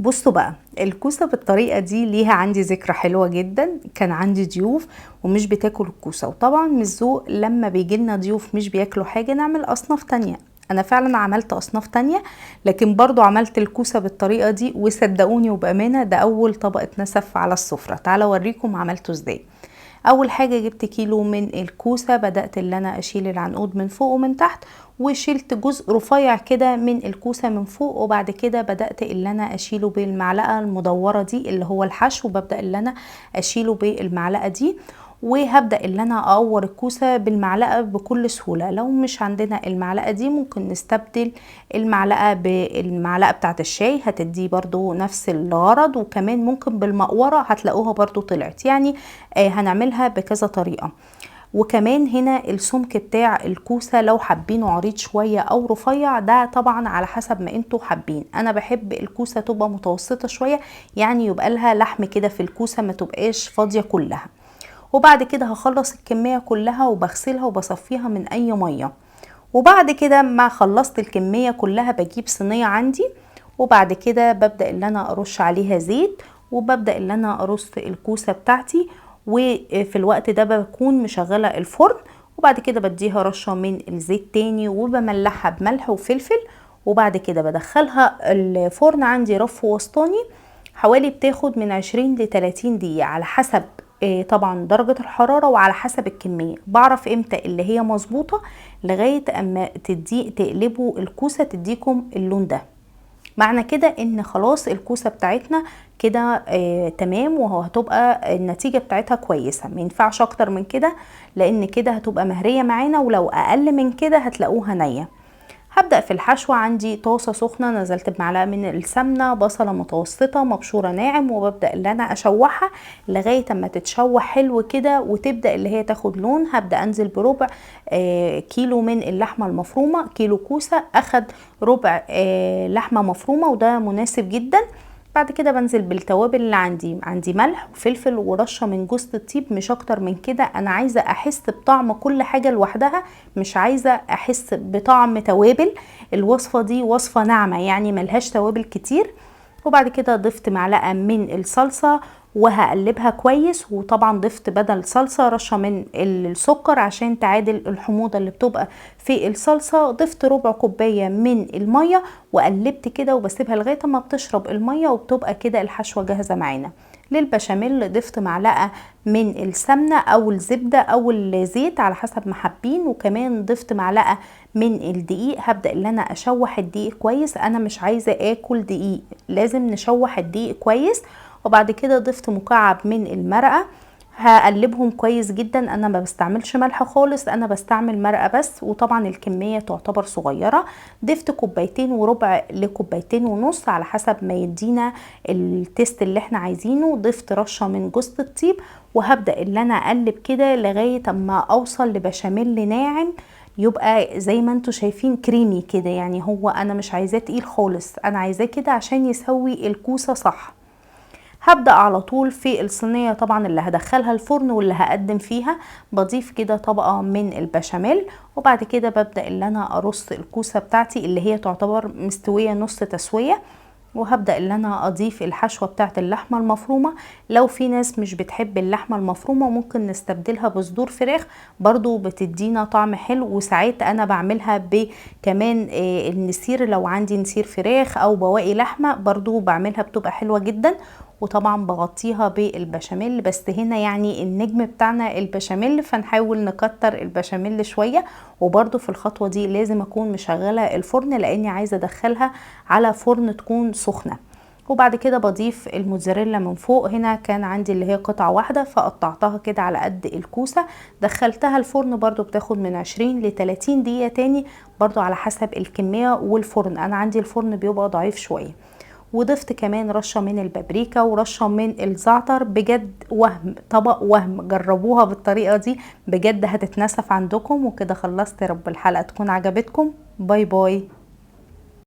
بصوا بقى، الكوسة بالطريقة دي ليها عندي ذكرى حلوة جدا. كان عندي ضيوف ومش بتاكل الكوسة، وطبعا مش ذوق لما بيجيلنا ضيوف مش بياكلوا حاجة نعمل اصناف تانية. انا فعلا عملت اصناف تانية، لكن برضو عملت الكوسة بالطريقة دي، وصدقوني وبأمانة ده اول طبق اتنسف على السفرة. تعالوا اوريكم عملته ازاي. اول حاجة جبت كيلو من الكوسة، بدأت اللي انا اشيل العنقود من فوق ومن تحت، وشلت جزء رفيع كده من الكوسة من فوق، وبعد كده بدأت اللي انا اشيله بالمعلقة المدورة دي اللي هو الحشو. ببدأ اللي انا اشيله بالمعلقة دي، وهبدأ اللي انا اقور الكوسة بالمعلقة بكل سهولة. لو مش عندنا المعلقة دي ممكن نستبدل المعلقة بالمعلقة بتاعت الشاي، هتدي برضو نفس الغرض. وكمان ممكن بالمقورة هتلاقوها برضو طلعت، يعني هنعملها بكذا طريقة. وكمان هنا السمك بتاع الكوسة لو حابينه عريض شوية او رفيع، ده طبعا على حسب ما انتوا حابين. انا بحب الكوسة تبقى متوسطة شوية، يعني يبقى لها لحم كده في الكوسة، ما تبقاش فاضية كلها. وبعد كده هخلص الكمية كلها وبغسلها وبصفيها من اي مية. وبعد كده ما خلصت الكمية كلها بجيب صينية عندي، وبعد كده ببدأ اللي انا ارش عليها زيت، وببدأ اللي انا ارص الكوسة بتاعتي. وفي الوقت ده بكون مشغلة الفرن، وبعد كده بديها رشة من الزيت تاني، وبملحها بملح وفلفل. وبعد كده بدخلها الفرن عندي رف وسطاني، حوالي بتاخد من 20 ل 30 دقيقة على حسب طبعا درجة الحرارة وعلى حسب الكمية. بعرف امتى اللي هي مظبوطة، لغاية اما تقلبوا الكوسة تديكم اللون ده. معنى كده ان خلاص الكوسة بتاعتنا كده تمام، وهتبقى النتيجة بتاعتها كويسة. ما ينفعش اكتر من كده، لان كده هتبقى مهرية معانا، ولو اقل من كده هتلاقوها نية. هبدأ في الحشوة. عندي طاسة سخنة، نزلت بمعلقة من السمنة، بصلة متوسطة مبشورة ناعم، وببدأ اللي انا اشوحها لغاية اما تتشوح حلو كده وتبدأ اللي هي تاخد لون. هبدأ انزل بربع كيلو من اللحمة المفرومة. كيلو كوسة اخد ربع لحمة مفرومة، وده مناسب جدا. بعد كده بنزل بالتوابل اللي عندي ملح وفلفل ورشة من جوز الطيب، مش اكتر من كده. انا عايزة احس بطعم كل حاجة لوحدها، مش عايزة احس بطعم توابل. الوصفة دي وصفة ناعمة يعني ملهاش توابل كتير. وبعد كده ضفت معلقة من الصلصة وهقلبها كويس. وطبعا ضفت بدل صلصة رشة من السكر عشان تعادل الحموضة اللي بتبقى في الصلصة. ضفت ربع كوباية من المية وقلبت كده وبسيبها لغاية ما بتشرب المية، وبتبقى كده الحشوة جاهزة معانا. للبشاميل ضفت معلقة من السمنة او الزبدة او الزيت على حسب ما حابين، وكمان ضفت معلقة من الدقيق. هبدأ ان انا اشوح الدقيق كويس، انا مش عايزة اكل دقيق، لازم نشوح الدقيق كويس. وبعد كده ضفت مكعب من المرقة، هقلبهم كويس جدا. انا ما بستعملش ملح خالص، انا بستعمل مرقة بس، وطبعا الكمية تعتبر صغيرة. ضفت كوبايتين وربع لكوبايتين ونص على حسب ما يدينا التيست اللي احنا عايزينه. ضفت رشة من جوز الطيب، وهبدأ اللي انا اقلب كده لغاية اما اوصل لبشاميل ناعم، يبقى زي ما انتوا شايفين كريمي كده. يعني هو انا مش عايزاه تقيل خالص، انا عايزاه كده عشان يسوي الكوسة صح. هبدأ على طول في الصينية طبعا اللي هدخلها الفرن واللي هقدم فيها. بضيف كده طبقة من البشاميل، وبعد كده ببدأ اللي انا ارص الكوسة بتاعتي اللي هي تعتبر مستوية نص تسوية. وهبدأ اللي انا اضيف الحشوة بتاعت اللحمة المفرومة. لو في ناس مش بتحب اللحمة المفرومة ممكن نستبدلها بصدور فراخ، برضو بتدينا طعم حلو. وساعات انا بعملها بكمان النسير، لو عندي نسير فراخ او بواقي لحمة برضو بعملها بتبقى حلوة جدا. وطبعا بغطيها بالبشاميل، بس هنا يعني النجم بتاعنا البشاميل، فنحاول نكتر البشاميل شوية. وبرضو في الخطوة دي لازم اكون مشغلة الفرن، لاني عايزة ادخلها على فرن تكون سخنة. وبعد كده بضيف الموتزاريلا من فوق. هنا كان عندي اللي هي قطعة واحدة فقطعتها كده على قد الكوسة. دخلتها الفرن برضو بتاخد من 20 ل 30 دقيقة تاني، برضو على حسب الكمية والفرن. انا عندي الفرن بيبقى ضعيف شوية. وضفت كمان رشة من البابريكا ورشة من الزعتر. بجد وهم طبق وهم، جربوها بالطريقة دي بجد هتتنسف عندكم. وكده خلصت، يا رب الحلقة تكون عجبتكم. باي باي.